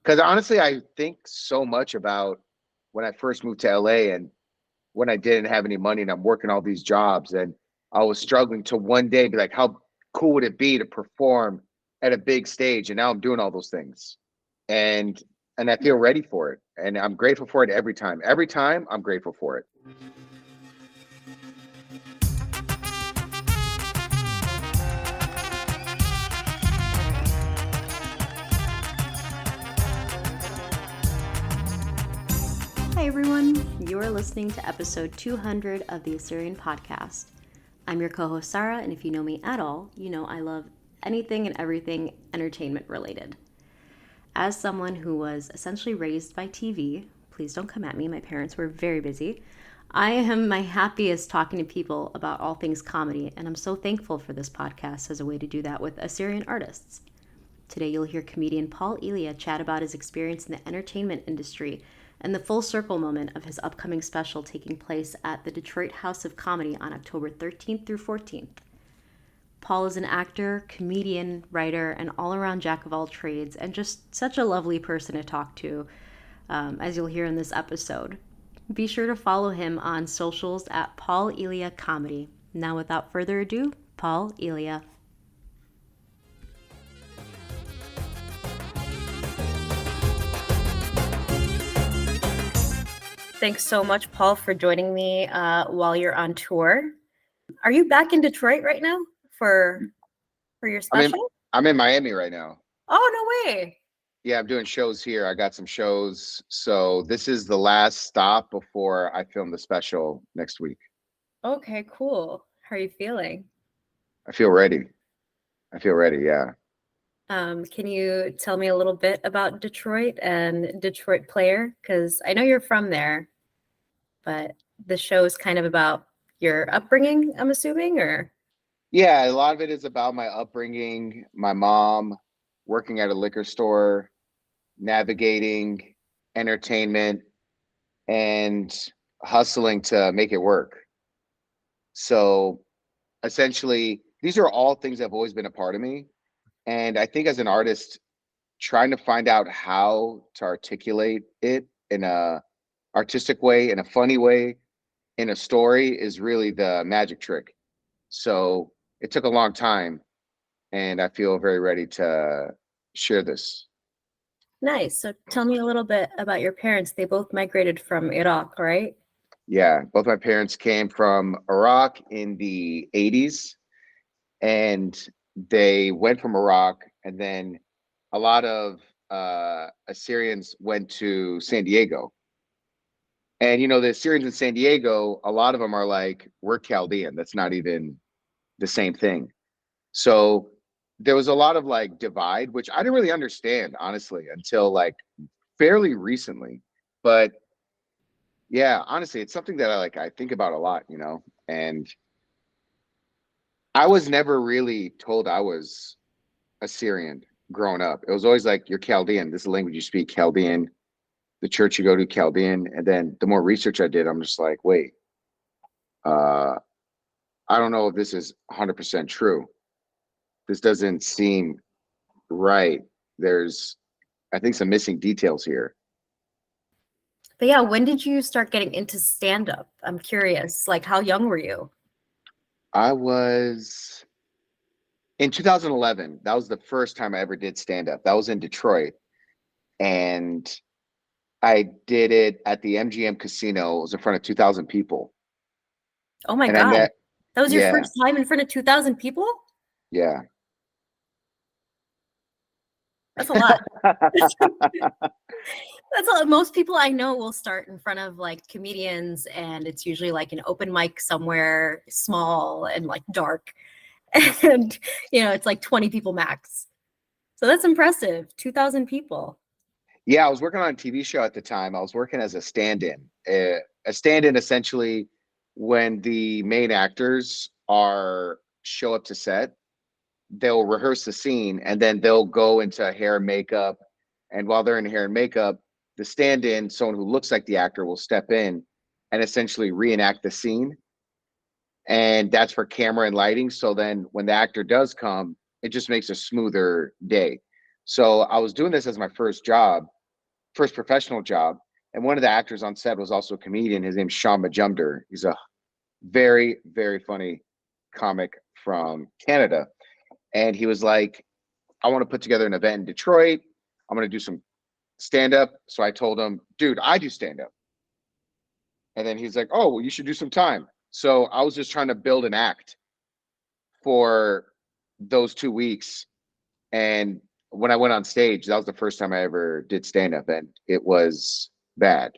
Because honestly, I think so much about when I first moved to LA and when I didn't have any money and I'm working all these jobs and I was struggling to one day be like, how cool would it be to perform at a big stage? And now I'm doing all those things. And and I feel ready for it. And I'm grateful for it every time. Every time I'm grateful for it. Hi everyone, you are listening to episode 200 of the Assyrian Podcast. I'm your co-host Sarah, and if you know me at all, you know I love anything and everything entertainment related. As someone who was essentially raised by TV, please don't come at me, my parents were very busy, I am my happiest talking to people about all things comedy, and I'm so thankful for this podcast as a way to do that with Assyrian artists. Today you'll hear comedian Paul Elia chat about his experience in the entertainment industry and the full circle moment of his upcoming special taking place at the Detroit House of Comedy on October 13th through 14th. Paul is an actor, comedian, writer, and all-around jack of all trades, and just such a lovely person to talk to, as you'll hear in this episode. Be sure to follow him on socials at Paul Elia Comedy. Now, without further ado, Paul Elia. Thanks so much, Paul, for joining me while you're on tour. Are you back in Detroit right now for your special? I'm in Miami right now. Oh, no way. Yeah, I'm doing shows here. I got some shows. So this is the last stop before I film the special next week. Okay, cool. How are you feeling? I feel ready. Yeah. Can you tell me a little bit about Detroit and Detroit Player? Because I know you're from there, but the show is kind of about your upbringing, I'm assuming, or? Yeah, a lot of it is about my upbringing, my mom working at a liquor store, navigating entertainment, and hustling to make it work. So essentially, these are all things that have always been a part of me. And I think as an artist, trying to find out how to articulate it in a artistic way, in a funny way, in a story is really the magic trick. So it took a long time, and I feel very ready to share this. Nice. So tell me a little bit about your parents. They both migrated from Iraq, right? Yeah, both my parents came from Iraq in the 80s, and they went from Iraq, and then a lot of Assyrians went to San Diego. And the Assyrians in San Diego, a lot of them are like, we're Chaldean. That's not even the same thing. So there was a lot of like divide, which I didn't really understand, honestly, until like fairly recently. But yeah, honestly, it's something that I think about a lot, and I was never really told I was Assyrian growing up. It was always like, you're Chaldean. This is the language you speak, Chaldean. The church you go to, Chaldean. And then the more research I did, I'm just like, wait, uh, I don't know if this is 100% true. This doesn't seem right. There's, I think, some missing details here. But yeah, when did you start getting into stand-up? I'm curious. Like, how young were you? I was in 2011. That was the first time I ever did stand-up. That was in Detroit. And I did it at the MGM Casino. It was in front of 2,000 people. Oh my And God. That was your yeah, first time in front of 2,000 people? yeah. That's a lot. That's a lot. Most people I know will start in front of like comedians, and it's usually like an open mic somewhere small and like dark. And, it's like 20 people max. So that's impressive. 2,000 people. Yeah, I was working on a TV show at the time. I was working as a stand-in. A stand-in essentially when the main actors show up to set, they'll rehearse the scene and then they'll go into hair and makeup. And while they're in hair and makeup, the stand-in, someone who looks like the actor, will step in and essentially reenact the scene. And that's for camera and lighting. So then when the actor does come, it just makes a smoother day. So I was doing this as my first job. first professional job. And one of the actors on set was also a comedian. His name's Sean Majumder. He's a very, very funny comic from Canada. And he was like, I want to put together an event in Detroit. I'm going to do some stand up. So I told him, dude, I do stand up. And then he's like, oh, well, you should do some time. So I was just trying to build an act for those 2 weeks. And when I went on stage, that was the first time I ever did stand up, and it was bad.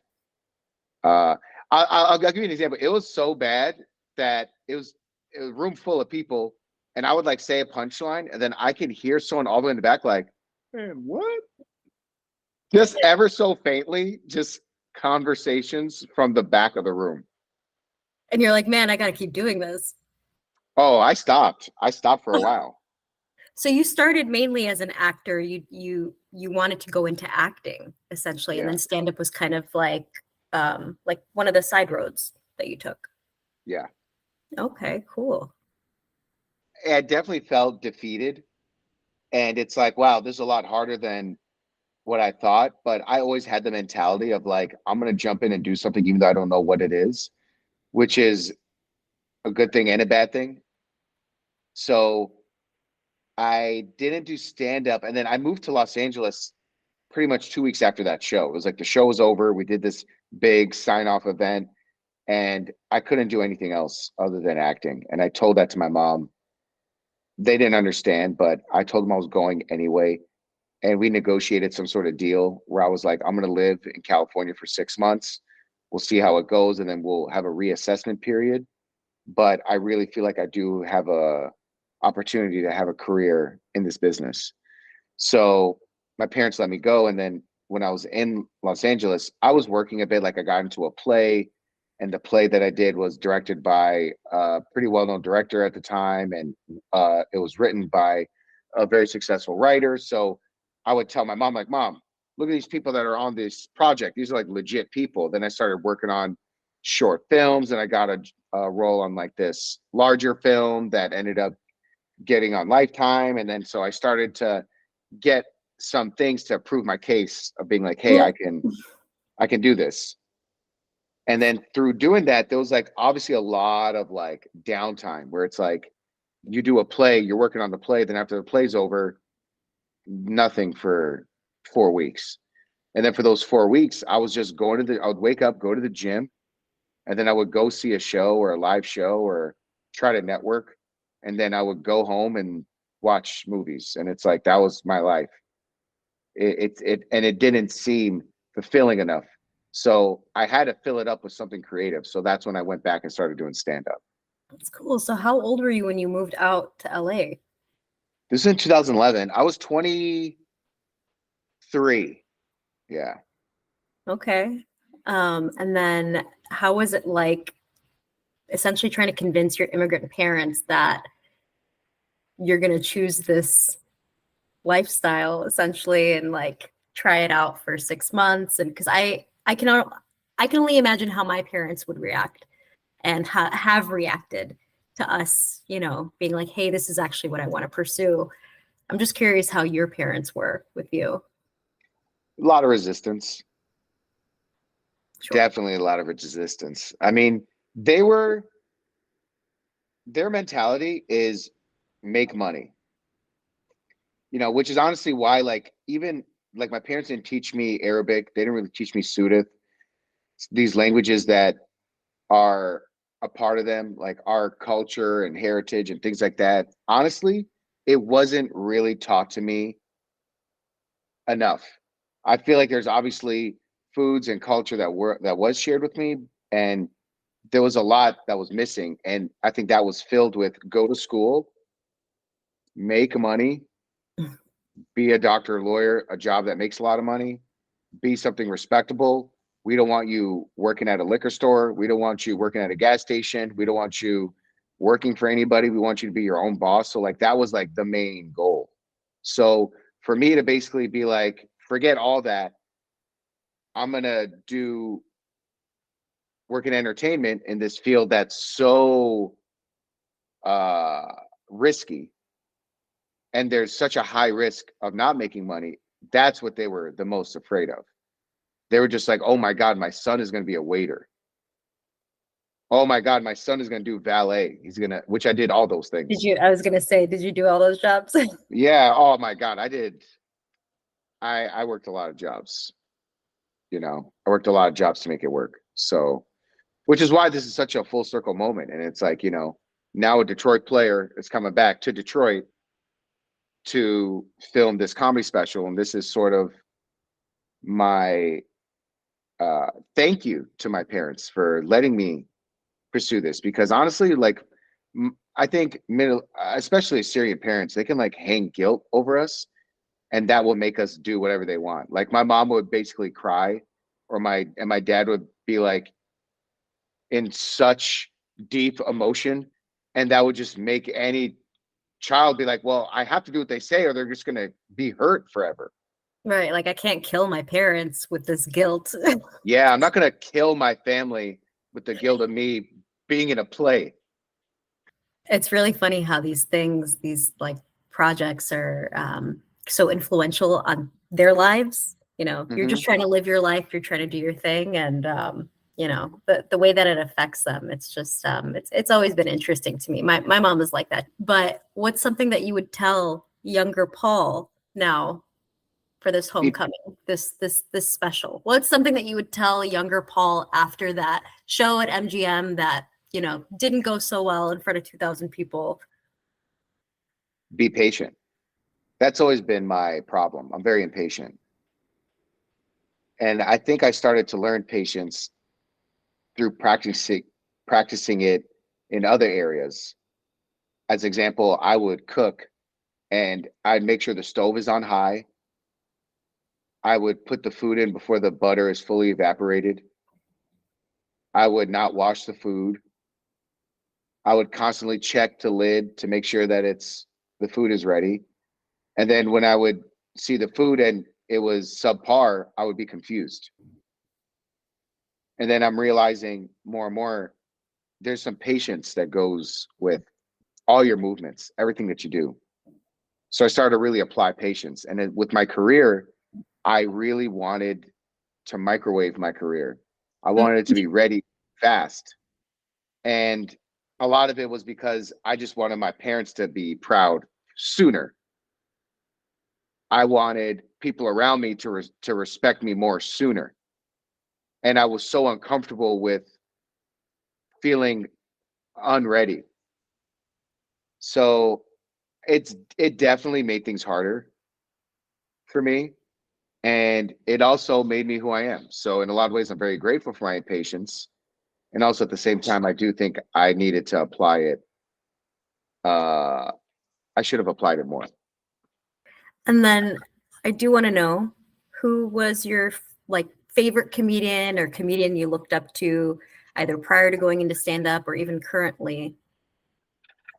Uh, I'll give you an example. It was so bad that it was a room full of people, and I would like say a punchline, and then I could hear someone all the way in the back, like, man, what? Just ever so faintly, just conversations from the back of the room. And you're like, man, I got to keep doing this. Oh, I stopped. I stopped for a while. So you started mainly as an actor. You wanted to go into acting essentially, and Yeah. then stand up was kind of like one of the side roads that you took. Yeah. Okay, cool. I definitely felt defeated. And it's like, wow, this is a lot harder than what I thought. But I always had the mentality of like, I'm going to jump in and do something, even though I don't know what it is, which is a good thing and a bad thing. So I didn't do stand up. And then I moved to Los Angeles pretty much 2 weeks after that show. It was like the show was over. We did this big sign off event, and I couldn't do anything else other than acting. And I told that to my mom. They didn't understand, but I told them I was going anyway. And we negotiated some sort of deal where I was like, I'm going to live in California for 6 months. We'll see how it goes, and then we'll have a reassessment period. But I really feel like I do have a opportunity to have a career in this business. So my parents let me go. And then when I was in Los Angeles, I was working a bit, like I got into a play. And the play that I did was directed by a pretty well-known director at the time. And it was written by a very successful writer. So I would tell my mom, like, Mom, look at these people that are on this project. These are like legit people. Then I started working on short films, and I got a role on like this larger film that ended up getting on Lifetime. And then so I started to get some things to prove my case of being like, hey, I can do this. And then through doing that, there was like obviously a lot of like downtime where it's like you do a play, you're working on the play, then after the play's over, nothing for 4 weeks. And then for those 4 weeks, I was just I would wake up, go to the gym, and then I would go see a show or a live show or try to network. And then I would go home and watch movies. And it's like that was my life. And it didn't seem fulfilling enough. So I had to fill it up with something creative. So that's when I went back and started doing stand up. That's cool. So how old were you when you moved out to LA? This is in 2011. I was 23. Yeah. Okay. And then how was it like essentially trying to convince your immigrant parents that you're going to choose this lifestyle essentially and like try it out for 6 months? And because I can only imagine how my parents would react and have reacted to us, being like, hey, this is actually what I want to pursue. I'm just curious how your parents were with you. A lot of resistance. Sure. Definitely a lot of resistance. I mean, they were, their mentality is make money, which is honestly why, like, even like my parents didn't teach me Arabic. They didn't really teach me Sudan, these languages that are a part of them, like our culture and heritage and things like that. Honestly, it wasn't really taught to me enough. I feel like there's obviously foods and culture that was shared with me, and there was a lot that was missing. And I think that was filled with go to school, make money, be a doctor or lawyer, a job that makes a lot of money, be something respectable. We don't want you working at a liquor store. We don't want you working at a gas station. We don't want you working for anybody. We want you to be your own boss. So like that was like the main goal. So for me to basically be like, forget all that. I'm gonna do work in entertainment in this field that's so uh risky, and there's such a high risk of not making money. That's what they were the most afraid of. They were just like, oh my God, my son is going to be a waiter. Oh my God, my son is going to do valet. Which I did all those things. I was gonna say, did you do all those jobs? Yeah. Oh my God. I worked a lot of jobs, I worked a lot of jobs to make it work. So, which is why this is such a full circle moment. And it's like, now a Detroit player is coming back to Detroit to film this comedy special. And this is sort of my thank you to my parents for letting me pursue this, because honestly, like, I think especially Syrian parents, they can like hang guilt over us, and that will make us do whatever they want. Like my mom would basically cry, or my dad would be like in such deep emotion, and that would just make any child be like, well, I have to do what they say or they're just going to be hurt forever. Right, like I can't kill my parents with this guilt. Yeah, I'm not going to kill my family with the guilt of me being in a play. It's really funny how these like projects are so influential on their lives. You're just trying to live your life, you're trying to do your thing, and the way that it affects them, it's just it's always been interesting to me. My mom is like that. But what's something that you would tell younger Paul now for this homecoming, this special? What's something that you would tell younger Paul after that show at MGM that didn't go so well in front of 2,000 people? Be patient. That's always been my problem. I'm very impatient. And I think I started to learn patience through practicing it in other areas. As example, I would cook and I'd make sure the stove is on high. I would put the food in before the butter is fully evaporated. I would not wash the food. I would constantly check the lid to make sure that the food is ready. And then when I would see the food and it was subpar, I would be confused. And then I'm realizing more and more there's some patience that goes with all your movements, everything that you do. So I started to really apply patience. And then with my career, I really wanted to microwave my career. I wanted it to be ready fast. And a lot of it was because I just wanted my parents to be proud sooner. I wanted people around me to respect me more sooner. And I was so uncomfortable with feeling unready. So it definitely made things harder for me. And it also made me who I am. So in a lot of ways, I'm very grateful for my impatience. And also at the same time, I do think I needed to apply it. I should have applied it more. And then I do want to know, who was your like favorite comedian or comedian you looked up to, either prior to going into stand-up or even currently?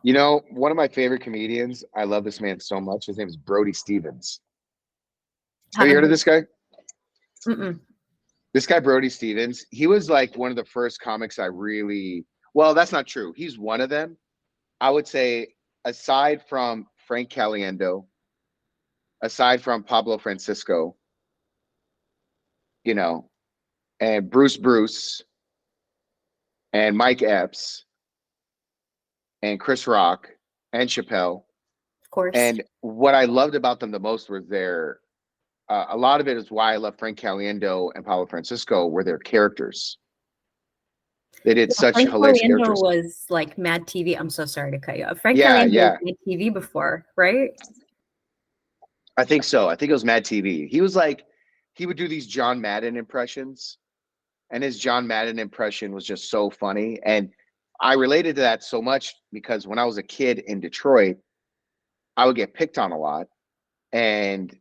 One of my favorite comedians, I love this man so much. His name is Brody Stevens. Have you heard of this guy? Mm-mm. This guy, Brody Stevens, he was like one of the first comics well, that's not true. He's one of them. I would say, aside from Frank Caliendo, aside from Pablo Francisco, you know, and Bruce, and Mike Epps, and Chris Rock, and Chappelle. Of course. And what I loved about them the most was a lot of it is why I love Frank Caliendo and Pablo Francisco, were their characters. They did such Frank hilarious Caliendo characters. was like Mad TV. I'm so sorry to cut you off. Frank Yeah, Caliendo was yeah. Mad TV before, right? I think so. I think it was Mad TV. He would do these John Madden impressions, and his John Madden impression was just so funny. And I related to that so much because when I was a kid in Detroit, I would get picked on a lot, and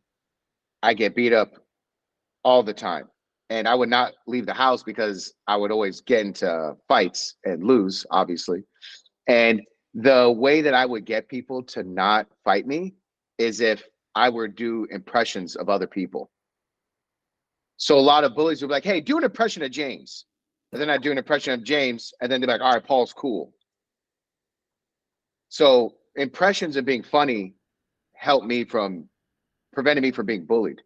I get beat up all the time. And I would not leave the house because I would always get into fights and lose, obviously. And the way that I would get people to not fight me is if I would do impressions of other people. So a lot of bullies would be like, hey, do an impression of James. And then I'd do an impression of James, and then they're like, all right, Paul's cool. So impressions of being funny prevented me from being bullied.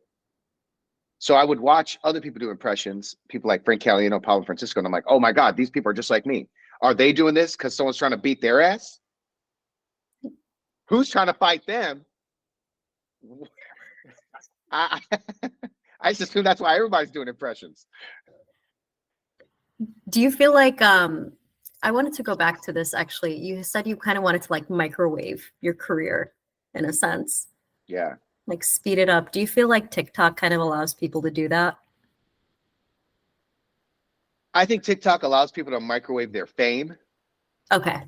So I would watch other people do impressions, people like Frank Caliendo, Paulo Francisco, and I'm like, oh my God, these people are just like me. Are they doing this because someone's trying to beat their ass? Who's trying to fight them? I, I just assume that's why everybody's doing impressions. Do you feel like I wanted to go back to this actually. You said you kind of wanted to like microwave your career in a sense, Yeah. like speed it up. Do you feel like TikTok kind of allows people to do that? I think TikTok allows people to microwave their fame, Okay.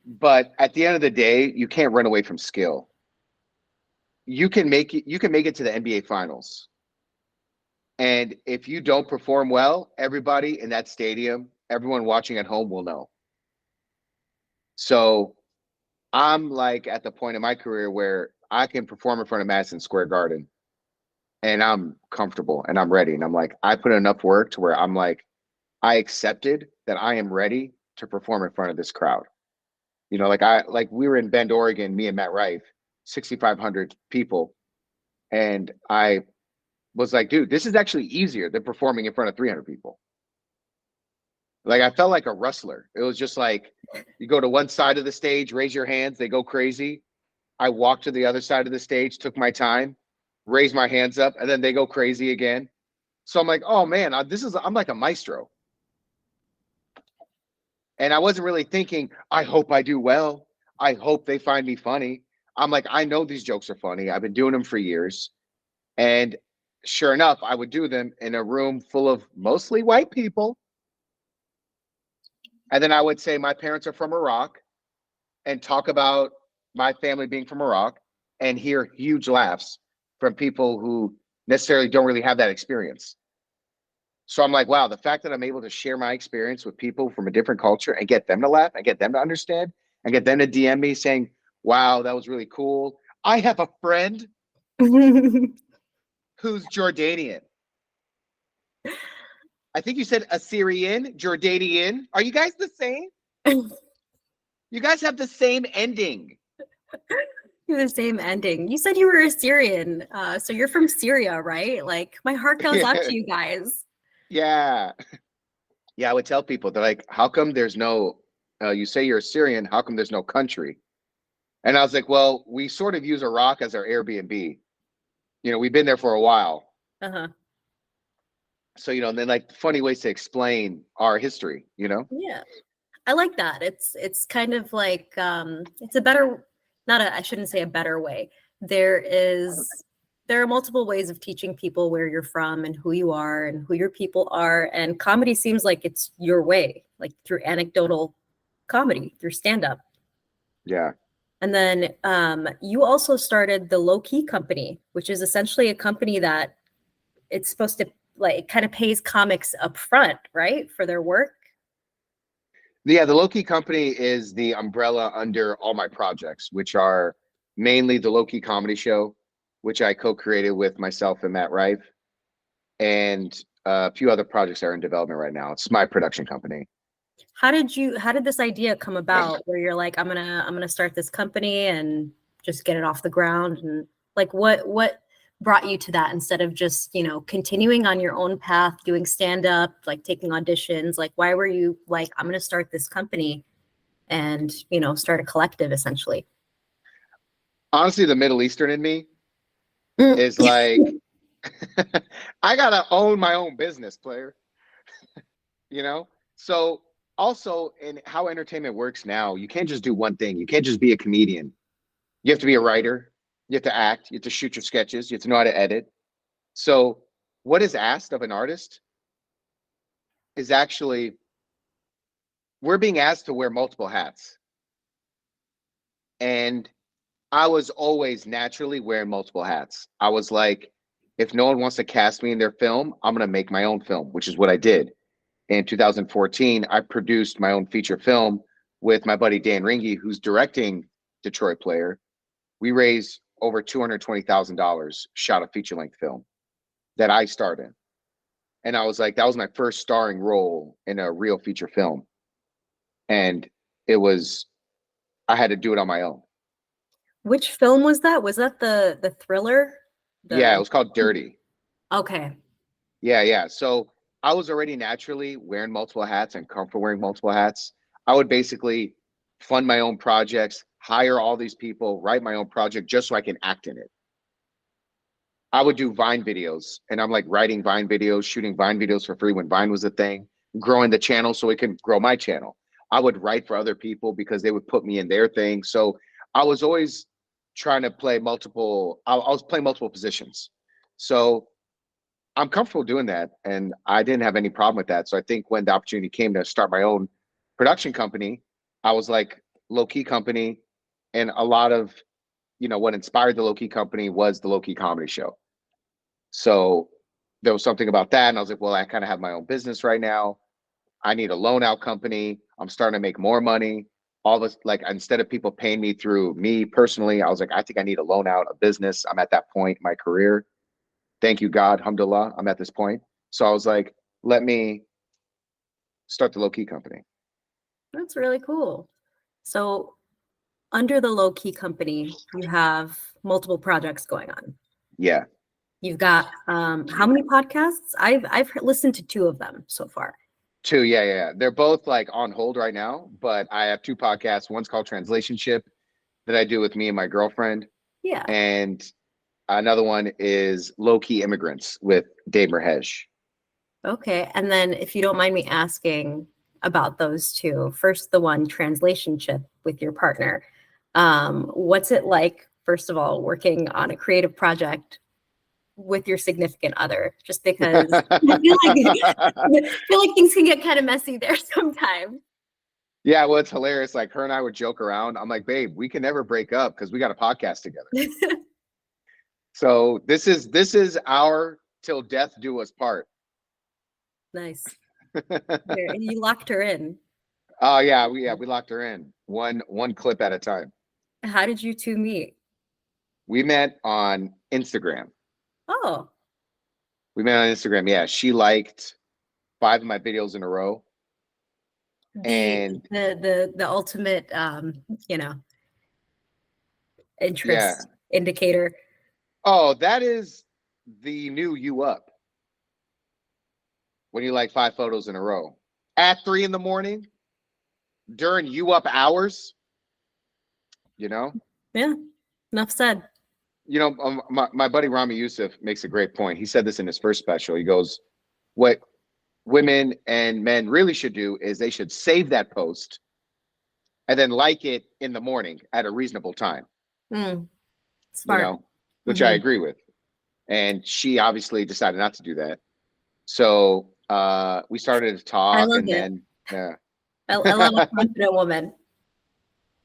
but at the end of the day, you can't run away from skill. You can make it to the NBA finals. And if you don't perform well, everybody in that stadium, everyone watching at home will know. So I'm like at the point in my career where I can perform in front of Madison Square Garden and I'm comfortable and I'm ready. And I'm like, I put enough work to where I'm like, I accepted that I am ready to perform in front of this crowd. You know, like we were in Bend, Oregon, me and Matt Rife, 6,500 people. And I was like, dude, this is actually easier than performing in front of 300 people. Like I felt like a wrestler. It was just like you go to one side of the stage, raise your hands, they go crazy. I walked to the other side of the stage, took my time, raised my hands up, and then they go crazy again. So I'm like, oh man, I'm like a maestro. And I wasn't really thinking, I hope I do well. I hope they find me funny. I'm like, I know these jokes are funny. I've been doing them for years. And sure enough, I would do them in a room full of mostly white people. And then I would say, my parents are from Iraq and talk about my family being from Iraq and hear huge laughs from people who necessarily don't really have that experience. So I'm like, wow, the fact that I'm able to share my experience with people from a different culture and get them to laugh and get them to understand and get them to DM me saying, wow, that was really cool. I have a friend who's Jordanian. I think you said Assyrian, Jordanian. Are you guys the same? You guys have the same ending. The same ending. You said you were Assyrian, so you're from Syria, right? Like my heart goes out to you guys. Yeah. Yeah, I would tell people, they're like, how come there's no, you say you're Assyrian, how come there's no country? And I was like, well, we sort of use Iraq as our Airbnb. You know, we've been there for a while. Uh-huh. So, you know, and then like funny ways to explain our history, you know? Yeah. I like that. It's kind of like it's a better, not a, I shouldn't say a better way. There are multiple ways of teaching people where you're from and who you are and who your people are. And comedy seems like it's your way, like through anecdotal comedy, through stand-up. Yeah. And then you also started the Low Key Company, which is essentially a company that it's supposed to like it kind of pays comics up front, right, for their work. Yeah, the Low Key Company is the umbrella under all my projects, which are mainly the Low Key Comedy Show, which I co-created with myself and Matt Rife, and a few other projects are in development right now. It's my production company. How did this idea come about where you're like, I'm gonna start this company and just get it off the ground? And like what brought you to that instead of just, you know, continuing on your own path, doing stand-up, like taking auditions? Like why were you like, I'm gonna start this company and, you know, start a collective essentially? Honestly, the Middle Eastern in me Mm. is like, I gotta own my own business, player. You know? So also in how entertainment works now, you can't just do one thing. You can't just be a comedian. You have to be a writer. You have to act. You have to shoot your sketches. You have to know how to edit. So what is asked of an artist is actually we're being asked to wear multiple hats. And I was always naturally wearing multiple hats. I was like, if no one wants to cast me in their film, I'm going to make my own film, which is what I did. In 2014, I produced my own feature film with my buddy Dan Ringy, who's directing Detroit Player. We raised over $220,000, shot a feature length film that I starred in. And I was like, that was my first starring role in a real feature film. And it was, I had to do it on my own. Which film was that? Was that the thriller? Yeah, it The was called Dirty. Okay. Yeah. So I was already naturally wearing multiple hats and comfortable wearing multiple hats. I would basically fund my own projects, hire all these people, write my own project just so I can act in it. I would do Vine videos, and I'm like writing Vine videos, shooting Vine videos for free when Vine was a thing, growing the channel so it can grow my channel. I would write for other people because they would put me in their thing. So I was always trying to play multiple, I was playing multiple positions. So I'm comfortable doing that. And I didn't have any problem with that. So I think when the opportunity came to start my own production company, I was like, low key company. And a lot of, what inspired the low key company was the low key comedy show. So there was something about that. And I was like, well, I kind of have my own business right now. I need a loan out company. I'm starting to make more money. All this, like, instead of people paying me through me personally, I was like, I think I need a loan out, a business. I'm at that point in my career. Thank you, God. Alhamdulillah. I'm at this point. So I was like, let me start the low key company. That's really cool. So under the low key company, you have multiple projects going on. Yeah. You've got how many podcasts? I've listened to 2 of them so far. 2. Yeah. They're both like on hold right now, but I have 2 podcasts. One's called Translationship that I do with me and my girlfriend. Yeah. And another one is Low Key Immigrants with Dave Merhesh. Okay. And then if you don't mind me asking about those 2, first, the one, Translationship with your partner. What's it like, first of all, working on a creative project with your significant other? Just because I feel like things can get kind of messy there sometimes. Yeah, well, it's hilarious. Like her and I would joke around. I'm like, babe, we can never break up because we got a podcast together. So this is our till death do us part. Nice. You locked her in. Oh yeah, we locked her in one clip at a time. How did you 2 meet? We met on Instagram. Oh, We met on Instagram. Yeah, she liked 5 of my videos in a row. And the ultimate yeah. interest indicator. Oh, that is the new you up. When you like 5 photos in a row at 3 a.m. during you up hours, Yeah, enough said. My buddy Rami Youssef makes a great point. He said this in his first special. He goes, what women and men really should do is they should save that post and then like it in the morning at a reasonable time. Smart. Which I agree with. And she obviously decided not to do that. So we started to talk, and then I love a confident woman.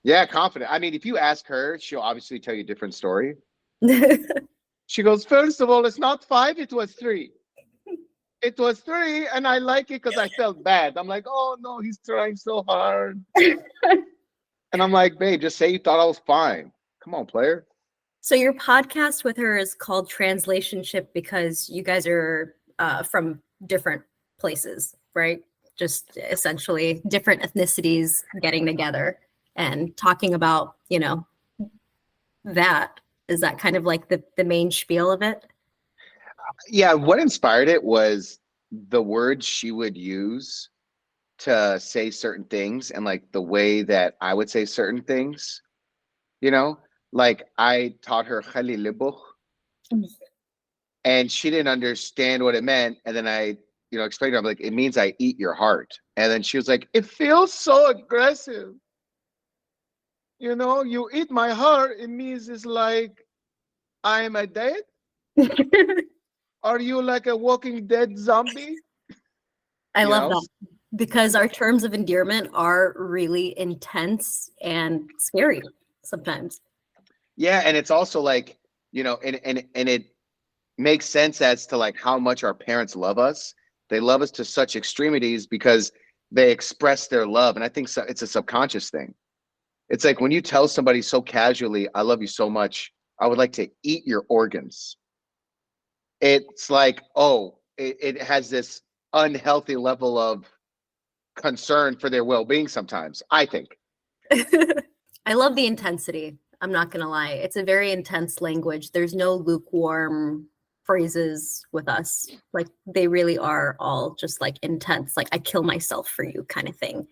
Yeah, confident. I mean, if you ask her, she'll obviously tell you a different story. She goes, first of all, it's not 5, it was 3. It was 3, and I like it because I felt bad. I'm like, oh no, he's trying so hard. And I'm like, babe, just say you thought I was fine. Come on, player. So your podcast with her is called Translationship because you guys are from different places, right? Just essentially different ethnicities getting together and talking about, that. Is that kind of like the main spiel of it? Yeah, what inspired it was the words she would use to say certain things and like the way that I would say certain things, like I taught her Khalilibuch and she didn't understand what it meant. And then I, explained to her, I'm like, it means I eat your heart. And then she was like, it feels so aggressive. You eat my heart. It means it's like I am a dead. Are you like a walking dead zombie? I love that because our terms of endearment are really intense and scary sometimes. Yeah, and it's also like, and it makes sense as to like how much our parents love us. They love us to such extremities because they express their love. And I think it's a subconscious thing. It's like when you tell somebody so casually, I love you so much, I would like to eat your organs. It's like, it has this unhealthy level of concern for their well-being sometimes, I think. I love the intensity. I'm not going to lie. It's a very intense language. There's no lukewarm phrases with us. Like they really are all just like intense, like I kill myself for you kind of thing.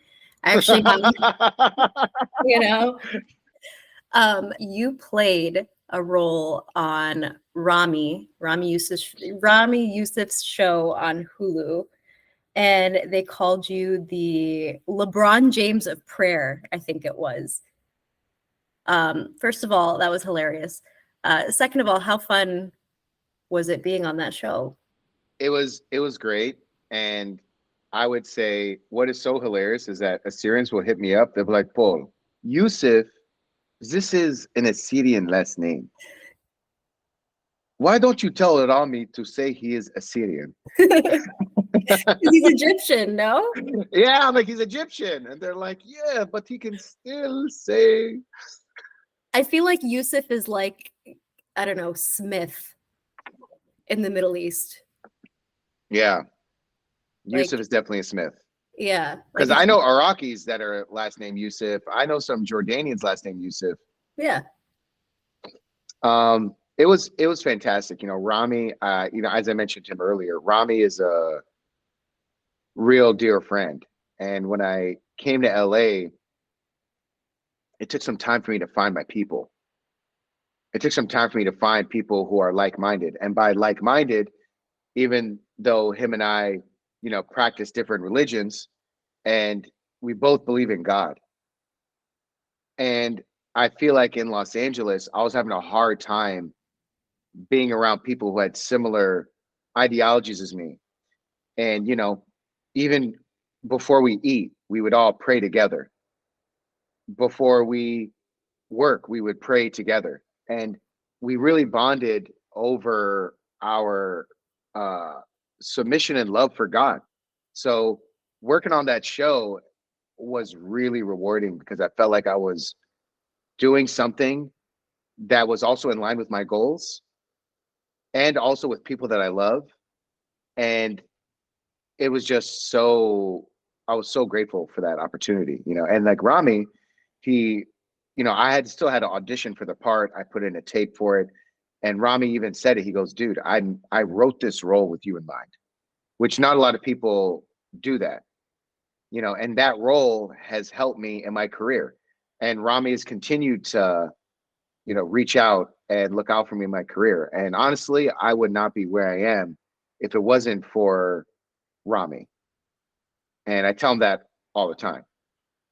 I actually have, you know, you played a role on Rami Youssef's show on Hulu, and they called you the LeBron James of prayer, I think it was. First of all, that was hilarious. Second of all, how fun was it being on that show? It was great. And I would say what is so hilarious is that Assyrians will hit me up. They'll be like, Paul, Yusuf, this is an Assyrian last name. Why don't you tell Rami to say he is Assyrian? He's Egyptian, no? Yeah, I'm like, he's Egyptian. And they're like, yeah, but he can still say. I feel like Yusuf is like, I don't know, Smith in the Middle East. Yeah. Like, Yusuf is definitely a Smith. yeah. Because Like, I know Iraqis that are last name Yusuf. I know some Jordanians last name Yusuf. yeah. It was fantastic. Rami, as I mentioned to him earlier, Rami is a real dear friend. And when I came to LA, it took some time for me to find my people. It took some time for me to find people who are like-minded. And by like-minded, even though him and I, practice different religions, and we both believe in God. And I feel like in Los Angeles, I was having a hard time being around people who had similar ideologies as me. And, even before we eat, we would all pray together. Before we work, we would pray together. And we really bonded over our submission and love for God. So working on that show was really rewarding because I felt like I was doing something that was also in line with my goals and also with people that I love. And it was just I was so grateful for that opportunity, and like Rami, he, I still had to audition for the part. I put in a tape for it. And Rami even said it. He goes, dude, I wrote this role with you in mind, which not a lot of people do that, and that role has helped me in my career. And Rami has continued to, reach out and look out for me in my career. And honestly, I would not be where I am if it wasn't for Rami. And I tell him that all the time,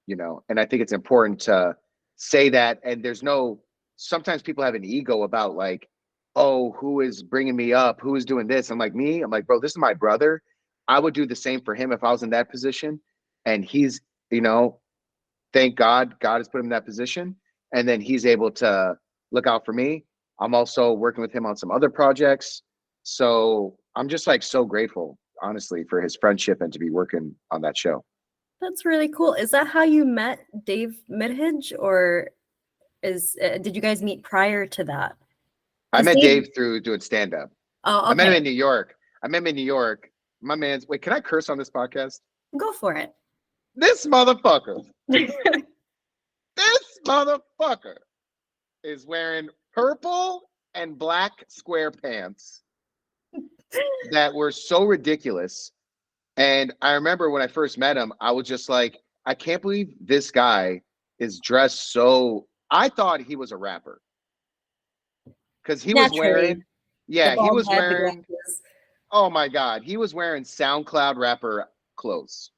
and I think it's important to say that. And sometimes people have an ego about like, oh, who is bringing me up? Who is doing this? I'm like, bro, this is my brother. I would do the same for him if I was in that position. And he's, thank God has put him in that position. And then he's able to look out for me. I'm also working with him on some other projects. So I'm just like so grateful, honestly, for his friendship and to be working on that show. That's really cool. Is that how you met Dave Midhage, or did you guys meet prior to that? I met Dave through doing stand-up. Oh, okay. I met him in New York. My man's, wait, can I curse on this podcast? Go for it. This motherfucker. This motherfucker is wearing purple and black square pants that were so ridiculous. And I remember when I first met him, I was just like, I can't believe this guy is dressed so. I thought he was a rapper because he was wearing, oh my God, he was wearing SoundCloud rapper clothes.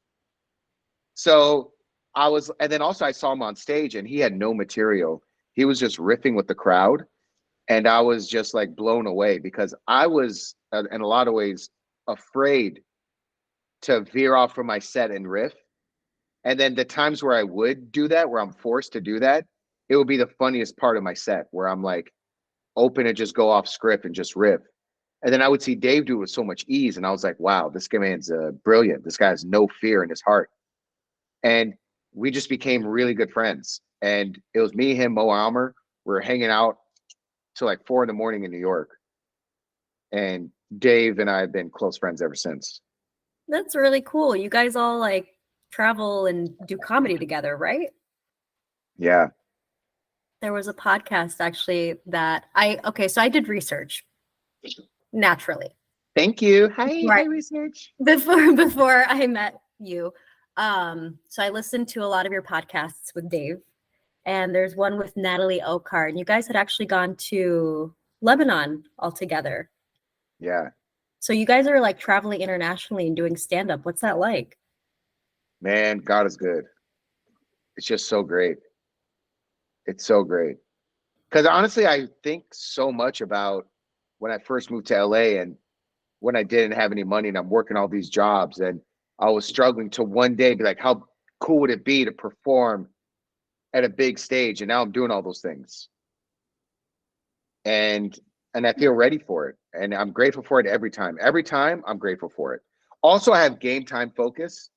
So and then also I saw him on stage and he had no material. He was just riffing with the crowd. And I was just like blown away because I was, in a lot of ways, afraid to veer off from my set and riff. And then the times where I would do that, where I'm forced to do that, it would be the funniest part of my set where I'm like open and just go off script and just riff. And then I would see Dave do it with so much ease. And I was like, wow, this man's brilliant. This guy has no fear in his heart. And we just became really good friends. And it was me, him, Mo Almer. We were hanging out till like 4 a.m. in New York. And Dave and I have been close friends ever since. That's really cool. You guys all like travel and do comedy together, right? Yeah. There was a podcast actually that so I did research. naturally. Thank you. Hi, Right. hi, research. Before I met you. So I listened to a lot of your podcasts with Dave, and there's one with Natalie Okar, and you guys had actually gone to Lebanon all together. Yeah, So you guys are like traveling internationally and doing stand-up. What's that like? man, God is good. It's just so great. It's so great. Because honestly, I think so much about when I first moved to LA and when I didn't have any money and I'm working all these jobs and I was struggling to one day be like, how cool would it be to perform at a big stage? And now I'm doing all those things. And I feel ready for it. And I'm grateful for it every time. Every time I'm grateful for it. Also, I have game time focus,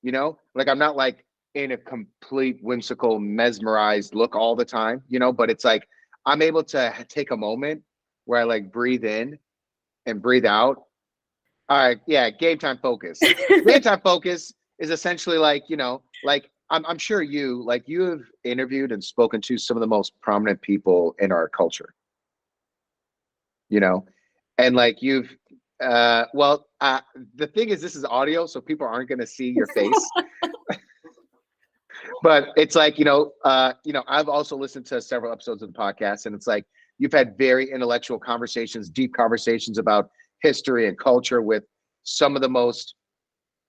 like I'm not like in a complete whimsical, mesmerized look all the time, but it's like I'm able to take a moment where I like breathe in and breathe out. All right, yeah, game time focus. Game time focus is essentially like, like I'm sure you have interviewed and spoken to some of the most prominent people in our culture, you know, and like the thing is, this is audio, so people aren't going to see your face, but it's like, I've also listened to several episodes of the podcast, and it's like you've had very intellectual conversations, deep conversations about history and culture with some of the most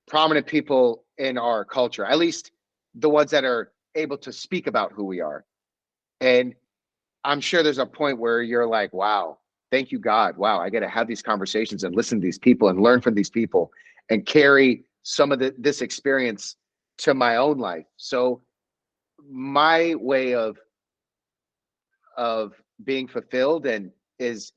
prominent people in our culture, at least the ones that are able to speak about who we are. And I'm sure there's a point where you're like, wow, thank you, God. Wow, I get to have these conversations and listen to these people and learn from these people and carry some of this experience to my own life. So my way of being fulfilled and is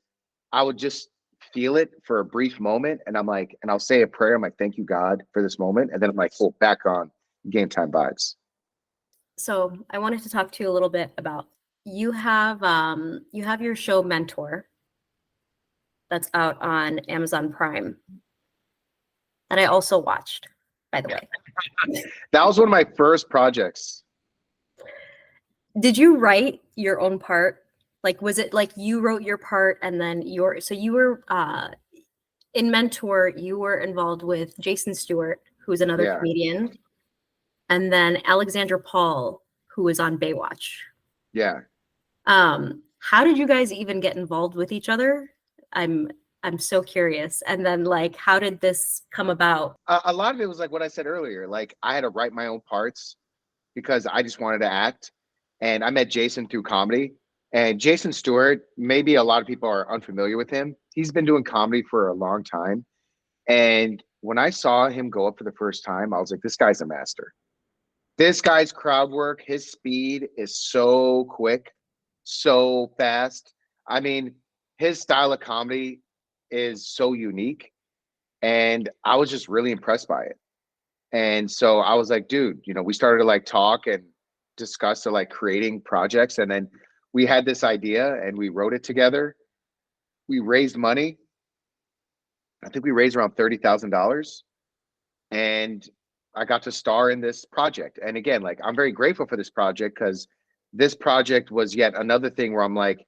I would just feel it for a brief moment, and I'm like, and I'll say a prayer. I'm like, thank you, God, for this moment, and then I'm like, oh, back on game time vibes. So I wanted to talk to you a little bit about you have your show Mentor that's out on Amazon Prime that I also watched, by the way. That was one of my first projects. Did you write your own part? Like, was it like you wrote your part and then you were in Mentor, you were involved with Jason Stewart, who's another Yeah, comedian, and then Alexandra Paul, who was on Baywatch. yeah. How did you guys even get involved with each other? I'm I'm so curious. And then like, how did this come about? A lot of it was like what I said earlier. Like I had to write my own parts because I just wanted to act, and I met Jason through comedy. And Jason Stewart, maybe a lot of people are unfamiliar with him. He's been doing comedy for a long time. And when I saw him go up for the first time, I was like, this guy's a master. This guy's crowd work, his speed is so quick, so fast. I mean, his style of comedy is so unique. And I was just really impressed by it. And so I was like, dude, we started to like talk and discuss to like creating projects. And then we had this idea and we wrote it together. We raised money. I think we raised around $30,000, and I got to star in this project. And again, like I'm very grateful for this project because this project was yet another thing where I'm like,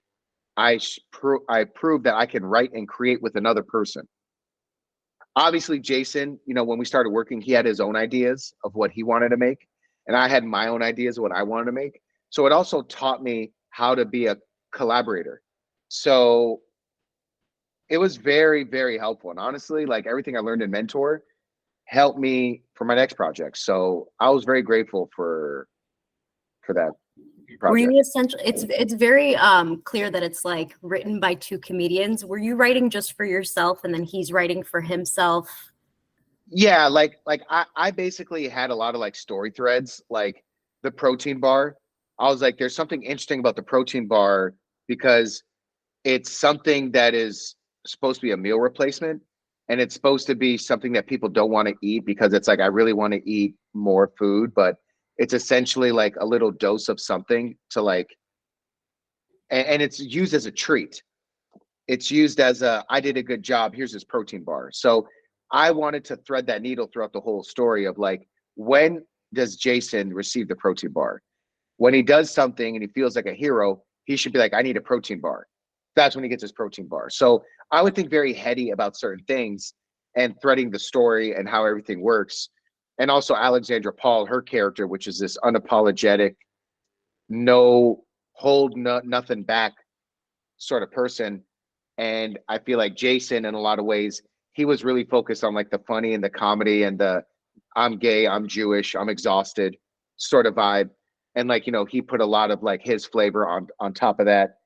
I proved that I can write and create with another person. Obviously, Jason, when we started working, he had his own ideas of what he wanted to make, and I had my own ideas of what I wanted to make. So it also taught me how to be a collaborator. So it was very, very helpful. And honestly, like everything I learned in Mentor helped me for my next project. So I was very grateful for that Were project. you essentially, it's very clear that it's like written by two comedians. Were you writing just for yourself and then he's writing for himself? Yeah, like I basically had a lot of like story threads, like the protein bar. I was like, there's something interesting about the protein bar because it's something that is supposed to be a meal replacement, and it's supposed to be something that people don't want to eat because it's like I really want to eat more food, but it's essentially like a little dose of something to like, and it's used as a treat. It's used as I did a good job, here's this protein bar. So I wanted to thread that needle throughout the whole story of like, when does Jason receive the protein bar? When he does something and he feels like a hero, he should be like, I need a protein bar. That's when he gets his protein bar. So I would think very heady about certain things and threading the story and how everything works. And also Alexandra Paul, her character, which is this unapologetic, no nothing back sort of person. And I feel like Jason, in a lot of ways, he was really focused on like the funny and the comedy and the I'm gay, I'm Jewish, I'm exhausted sort of vibe. And like, he put a lot of like his flavor on top of that.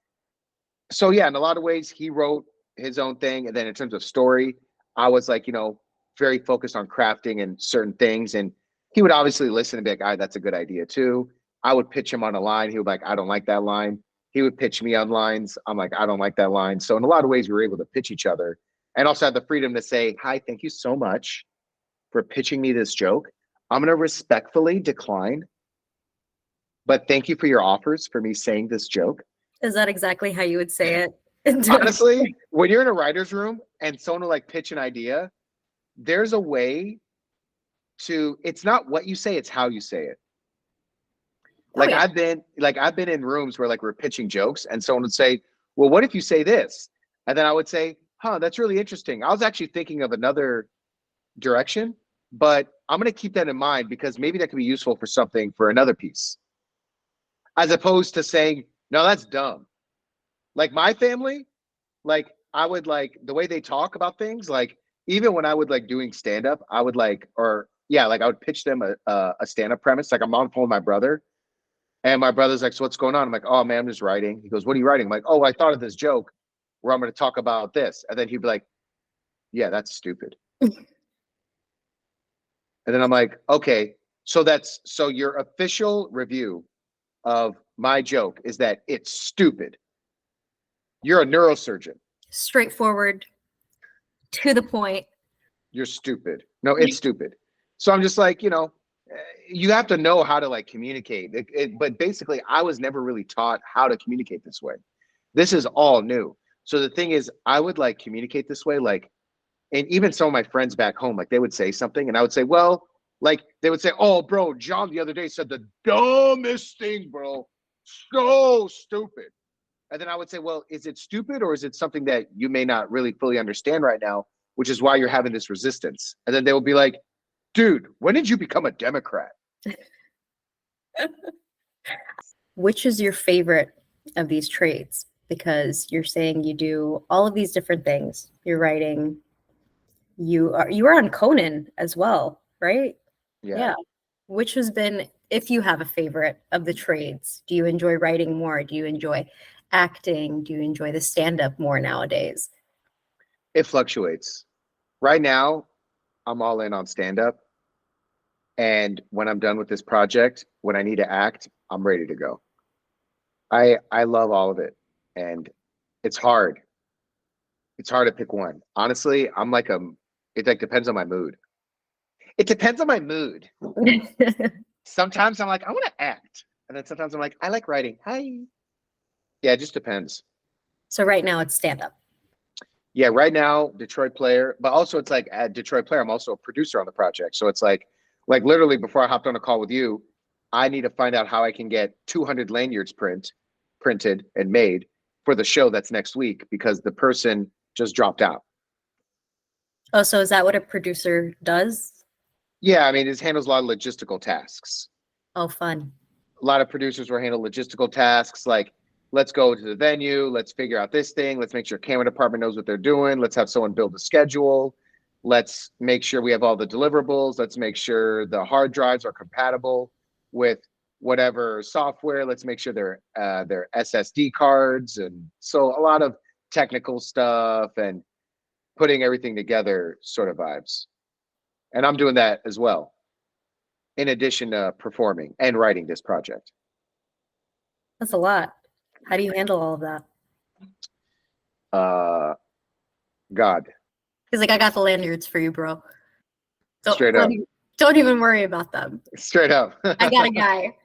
So yeah, in a lot of ways, he wrote his own thing. And then in terms of story, I was like, very focused on crafting and certain things. And he would obviously listen and be like, that's a good idea too. I would pitch him on a line. He would be like, I don't like that line. He would pitch me on lines. I'm like, I don't like that line. So in a lot of ways, we were able to pitch each other and also had the freedom to say, hi, thank you so much for pitching me this joke. I'm going to respectfully decline, but thank you for your offers for me saying this joke. Is that exactly how you would say it? Honestly, when you're in a writer's room and someone will like pitch an idea, there's a way to, it's not what you say, it's how you say it. Like, I've been in rooms where like we're pitching jokes and someone would say, well, what if you say this? And then I would say, that's really interesting. I was actually thinking of another direction, but I'm going to keep that in mind because maybe that could be useful for something for another piece. As opposed to saying, no, that's dumb. Like my family, like I would like the way they talk about things, like even when I would like doing stand-up, I would like, I would pitch them a stand-up premise. Like I'm on the phone with my brother and my brother's like, so what's going on? I'm like, oh man, I'm just writing. He goes, what are you writing? I'm like, oh, I thought of this joke where I'm going to talk about this. And then he'd be like, yeah, that's stupid. And then I'm like, okay, so your official review of my joke is that it's stupid. You're a neurosurgeon. Straightforward, to the point. You're stupid. No, it's stupid. So I'm just like, you have to know how to like communicate. But basically, I was never really taught how to communicate this way. This is all new. So the thing is, I would like communicate this way, like, and even some of my friends back home, like they would say something and I would say, well, like they would say, oh, bro, John the other day said the dumbest thing, bro. So stupid. And then I would say, well, is it stupid or is it something that you may not really fully understand right now, which is why you're having this resistance? And then they will be like, dude, when did you become a Democrat? Which is your favorite of these trades? Because you're saying you do all of these different things. You're writing. You are on Conan as well, right? Yeah. Which has been, if you have a favorite of the trades, do you enjoy writing more? Do you enjoy acting? Do you enjoy the stand-up more nowadays? It fluctuates. Right now, I'm all in on stand-up. And when I'm done with this project, when I need to act, I'm ready to go. I love all of it. And it's hard. It's hard to pick one. Honestly, it like depends on my mood. It depends on my mood. Sometimes I'm like, I want to act. And then sometimes I'm like, I like writing. Hi. Yeah, it just depends. So right now it's stand-up. Yeah, right now, Detroit player, but also it's like at Detroit player, I'm also a producer on the project. So it's like literally before I hopped on a call with you, I need to find out how I can get 200 lanyards printed and made for the show that's next week because the person just dropped out. Oh, so is that what a producer does? Yeah, I mean, it handles a lot of logistical tasks. Oh, fun. A lot of producers will handle logistical tasks like, let's go to the venue, let's figure out this thing, let's make sure camera department knows what they're doing, let's have someone build a schedule, let's make sure we have all the deliverables, let's make sure the hard drives are compatible with whatever software, let's make sure they're SSD cards. And so a lot of technical stuff and putting everything together sort of vibes. And I'm doing that as well, in addition to performing and writing this project. That's a lot. How do you handle all of that? God. He's like, I got the lanyards for you, bro. Straight up. Don't even worry about them. Straight up. I got a guy.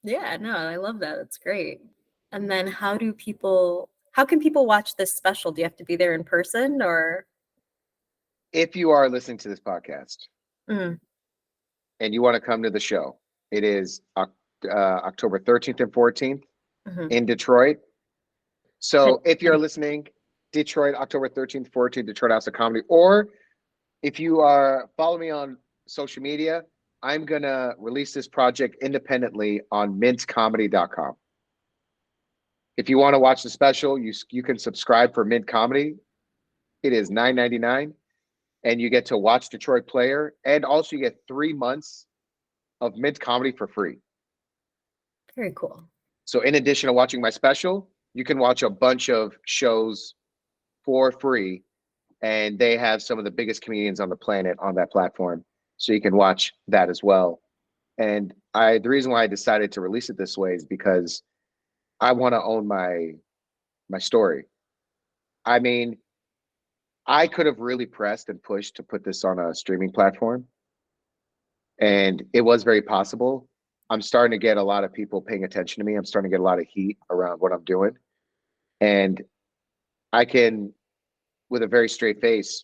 Yeah, no, I love that. That's great. And then how can people watch this special? Do you have to be there in person or? If you are listening to this podcast Mm. and you want to come to the show, it is October 13th and 14th in Detroit. So if you're listening, Detroit, October 13th, 14th, Detroit House of Comedy, or if you are follow me on social media, I'm gonna release this project independently on mintcomedy.com. If you want to watch the special, you can subscribe for Mint Comedy. It is $9.99, and you get to watch Detroit Player, and also you get 3 months of Mint Comedy for free. Very cool. So in addition to watching my special, you can watch a bunch of shows for free, and they have some of the biggest comedians on the planet on that platform. So you can watch that as well. And the reason why I decided to release it this way is because I want to own my story. I mean, I could have really pressed and pushed to put this on a streaming platform, and it was very possible. I'm starting to get a lot of people paying attention to me. I'm starting to get a lot of heat around what I'm doing. And I can, with a very straight face,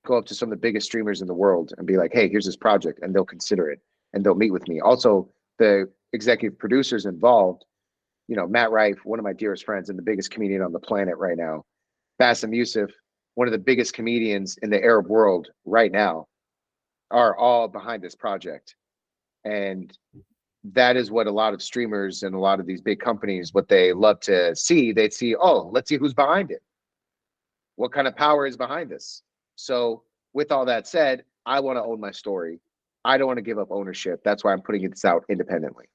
go up to some of the biggest streamers in the world and be like, hey, here's this project, and they'll consider it and they'll meet with me. Also, the executive producers involved, Matt Rife, one of my dearest friends and the biggest comedian on the planet right now, Bassem Youssef, one of the biggest comedians in the Arab world right now, are all behind this project. And that is what a lot of streamers and a lot of these big companies, what they love to see. They'd see, oh, let's see who's behind it. What kind of power is behind this? So with all that said, I want to own my story. I don't want to give up ownership. That's why I'm putting this out independently.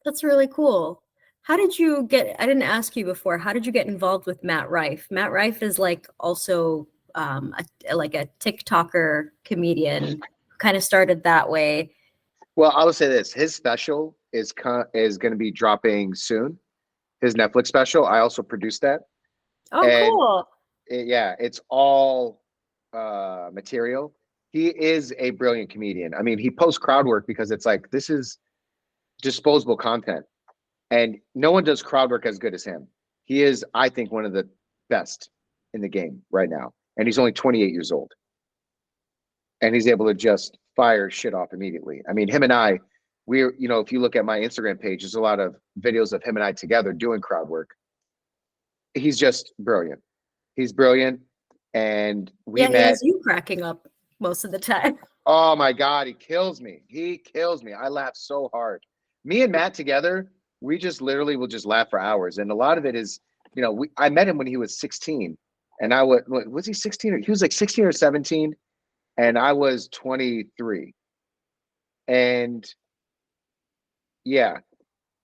That's really cool. How did you get, I didn't ask you before, how did you get involved with Matt Rife? Matt Rife is like also like a TikToker comedian who kind of started that way. Well, I will say this: his special is going to be dropping soon. His Netflix special. I also produced that. Oh, And cool. it's all material. He is a brilliant comedian. I mean, he posts crowd work because it's like, this is disposable content, and no one does crowd work as good as him. He is, I think, one of the best in the game right now, and he's only 28 years old, and he's able to just fire shit off immediately. I mean, him and I, we're, if you look at my Instagram page, there's a lot of videos of him and I together doing crowd work. He's just brilliant. He's brilliant. And we Yeah, he met. has you cracking up most of the time. Oh my God, he kills me. He kills me. I laugh so hard. Me and Matt together, we just literally will just laugh for hours. And a lot of it is, I met him when he was 16, and was he 16? Or he was like 16 or 17, and I was 23. And yeah,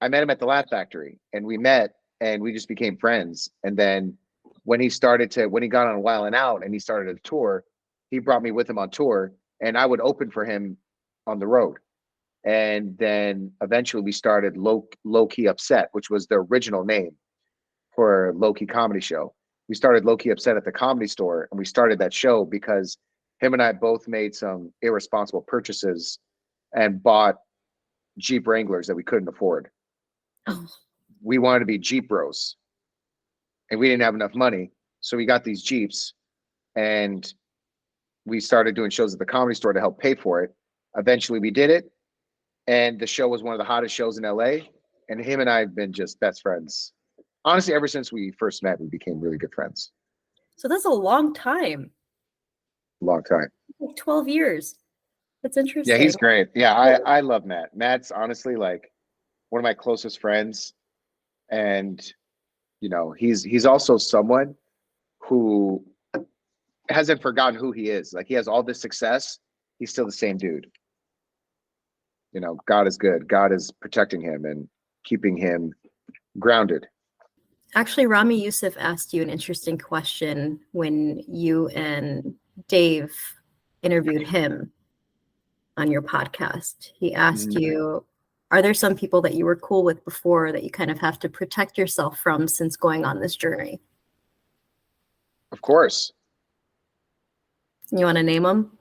I met him at the Laugh Factory, and we met, and we just became friends. And then when he got on Wild 'N Out and he started a tour, he brought me with him on tour, and I would open for him on the road. And then eventually we started Low Key Upset, which was the original name for Low Key Comedy Show. We started Low Key Upset at the Comedy Store, and we started that show because him and I both made some irresponsible purchases and bought Jeep Wranglers that we couldn't afford. Oh. We wanted to be Jeep bros, and we didn't have enough money, so we got these Jeeps, and we started doing shows at the Comedy Store to help pay for it. Eventually we did it, and the show was one of the hottest shows in LA, and him and I have been just best friends. Honestly, ever since we first met, we became really good friends. So that's a long time. Long time. Like 12 years. That's interesting. Yeah, he's great. Yeah, I love Matt. Matt's honestly like one of my closest friends, and he's also someone who hasn't forgotten who he is. Like, he has all this success, he's still the same dude. God is good. God is protecting him and keeping him grounded. Actually, Rami Youssef asked you an interesting question when you and Dave interviewed him on your podcast. He asked you, are there some people that you were cool with before that you kind of have to protect yourself from since going on this journey? Of course. You want to name them?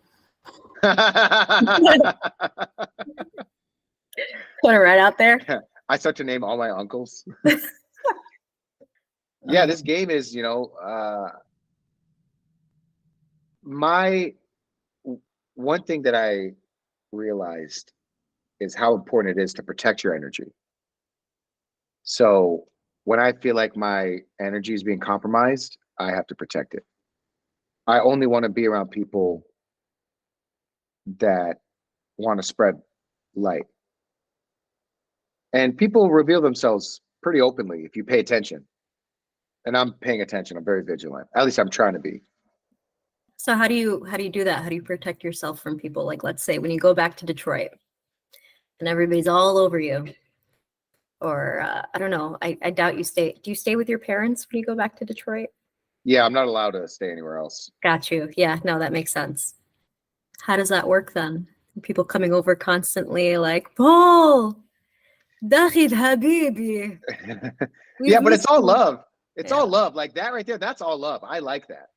Put it right out there. I start to name all my uncles. Yeah, this game is, my one thing that I realized is how important it is to protect your energy. So when I feel like my energy is being compromised, I have to protect it. I only want to be around people that want to spread light. And people reveal themselves pretty openly if you pay attention. And I'm paying attention. I'm very vigilant. At least I'm trying to be. So how do you do that? How do you protect yourself from people? Like, let's say when you go back to Detroit and everybody's all over you, or I don't know. I doubt you stay. Do you stay with your parents when you go back to Detroit? Yeah, I'm not allowed to stay anywhere else. Got you. Yeah, no, that makes sense. How does that work then? People coming over constantly, like Paul, Dakhid Habibi. Yeah, We've but it's missed all you. love. It's Yeah. all love. Like that right there, that's all love. I like that.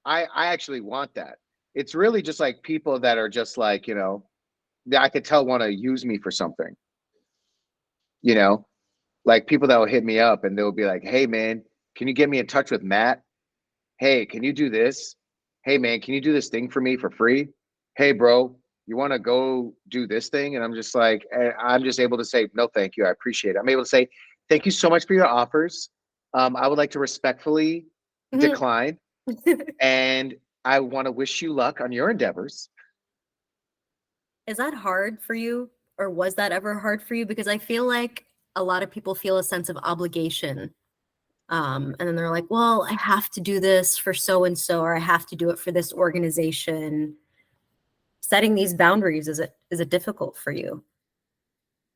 I actually want that. It's really just like people that are just like, that I could tell want to use me for something, you know, like people that will hit me up and they'll be like, hey man, can you get me in touch with Matt? Hey, can you do this? Hey man, can you do this thing for me for free? Hey bro, you want to go do this thing? And I'm just like, I'm just able to say, no, thank you. I appreciate it. I'm able to say, thank you so much for your offers. I would like to respectfully decline, and I want to wish you luck on your endeavors. Is that hard for you, or was that ever hard for you? Because I feel like a lot of people feel a sense of obligation. And then they're like, well, I have to do this for so and so, or I have to do it for this organization. Setting these boundaries, is it difficult for you?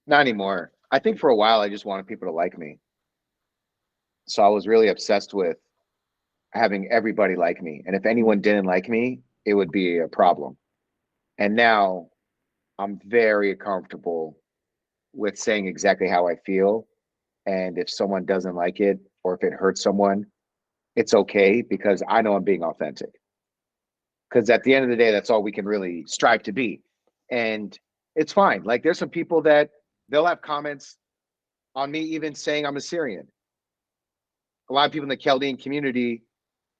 Not anymore. I think for a while I just wanted people to like me. So I was really obsessed with having everybody like me. And if anyone didn't like me, it would be a problem. And now I'm very comfortable with saying exactly how I feel. And if someone doesn't like it or if it hurts someone, it's okay because I know I'm being authentic. Because at the end of the day, that's all we can really strive to be. And it's fine. Like there's some people that they'll have comments on me even saying I'm Assyrian. A lot of people in the Chaldean community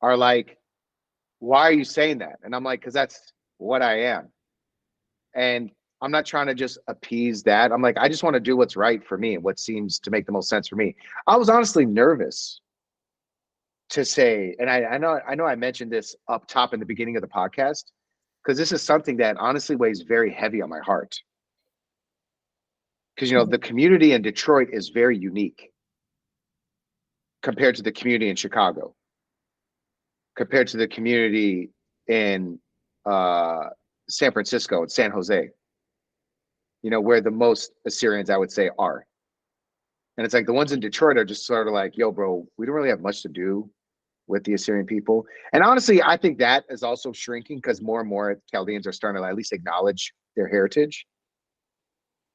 are like, why are you saying that? And I'm like, because that's what I am. And I'm not trying to just appease that. I'm like, I just want to do what's right for me and what seems to make the most sense for me. I was honestly nervous to say, and I know I mentioned this up top in the beginning of the podcast, because this is something that honestly weighs very heavy on my heart. Because the community in Detroit is very unique compared to the community in Chicago, compared to the community in uh, San Francisco and San Jose, where the most Assyrians I would say are. And it's like the ones in Detroit are just sort of like, yo, bro, we don't really have much to do with the Assyrian people. And honestly, I think that is also shrinking because more and more Chaldeans are starting to at least acknowledge their heritage.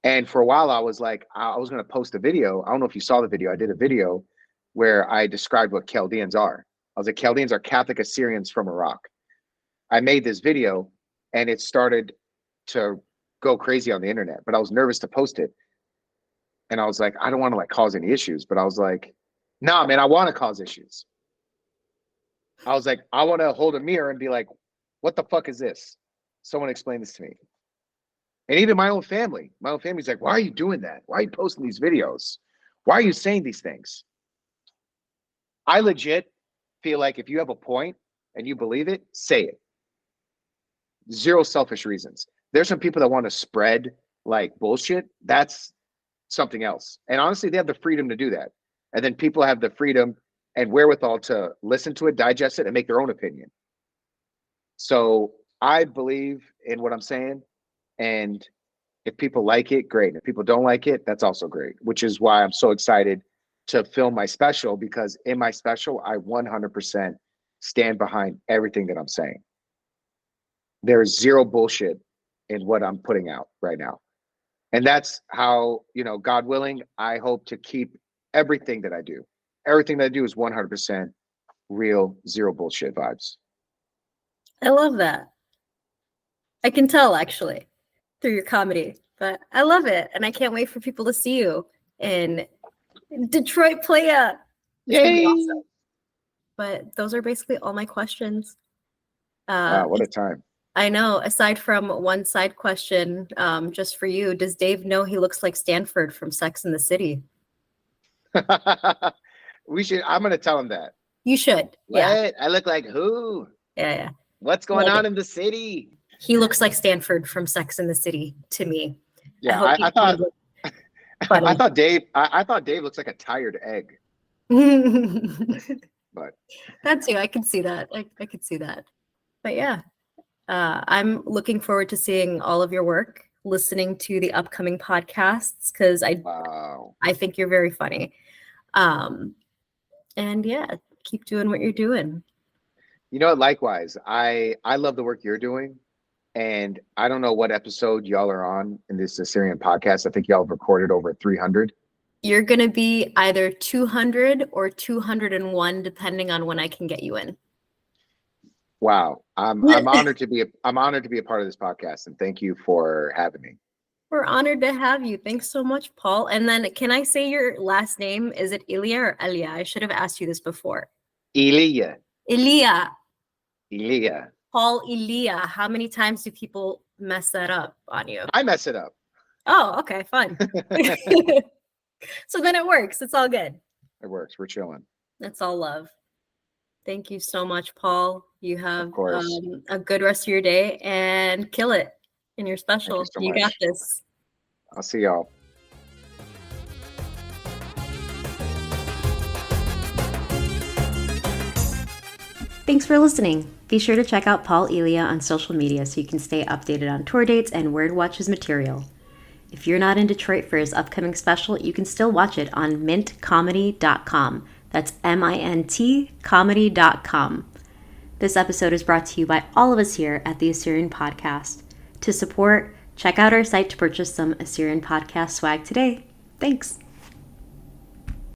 And for a while, I was like, I was going to post a video. I don't know if you saw the video. I did a video where I described what Chaldeans are. I was like, Chaldeans are Catholic Assyrians from Iraq. I made this video and it started to go crazy on the internet, but I was nervous to post it. And I was like, I don't want to like cause any issues, but I was like, nah, man, I want to cause issues. I was like, I want to hold a mirror and be like, what the fuck is this? Someone explain this to me. And even my own family's like, why are you doing that? Why are you posting these videos? Why are you saying these things? I legit feel like if you have a point and you believe it, say it. Zero selfish reasons. There's some people that want to spread like bullshit. That's something else. And honestly, they have the freedom to do that. And then people have the freedom and wherewithal to listen to it, digest it, and make their own opinion. So I believe in what I'm saying. And if people like it, great. If people don't like it, that's also great, which is why I'm so excited to film my special, because in my special, I 100% stand behind everything that I'm saying. There's zero bullshit in what I'm putting out right now. And that's how, God willing, I hope to keep everything that I do. Everything that I do is 100% real, zero bullshit vibes. I love that. I can tell actually through your comedy, but I love it. And I can't wait for people to see you in Detroit Playa. It's going to be Yay! awesome. But those are basically all my questions. Wow, what a time. I know, aside from one side question, just for you, does Dave know he looks like Stanford from Sex and the City? We should. I'm gonna tell him that. You should. Yeah. What? I look like who? Yeah. Yeah. What's going Like on it. in the city? He looks like Stanford from Sex and the City to me. I Yeah, hope I he thought finds it I funny. thought Dave. I thought Dave looks like a tired egg, but That too. I can see that. I could see that. But yeah, I'm looking forward to seeing all of your work, listening to the upcoming podcasts because wow. I think you're very funny. Um, and yeah, keep doing what you're doing. You know, likewise, I love the work you're doing, and I don't know what episode y'all are on in this Assyrian podcast. I think y'all have recorded over 300. You're gonna be either 200 or 201, depending on when I can get you in. Wow, I'm honored to be I'm honored to be a part of this podcast, and thank you for having me. We're honored to have you. Thanks so much, Paul. And then can I say your last name? Is it Elia or Elia? I should have asked you this before. Elia, Elia. Elia. Paul Elia. How many times do people mess that up on you? I mess it up. Oh, okay, fun. So then it works. It's all good. It works. We're chilling. That's all love. Thank you so much, Paul. You have course. a good rest of your day and kill it in your special. so You much. got this. I'll see y'all. Thanks for listening. Be sure to check out Paul Elia on social media so you can stay updated on tour dates and where to watch his material. If you're not in Detroit for his upcoming special, you can still watch it on mintcomedy.com. That's MINT comedy.com. This episode is brought to you by all of us here at the Assyrian Podcast. To support, check out our site to purchase some Assyrian Podcast swag today. Thanks.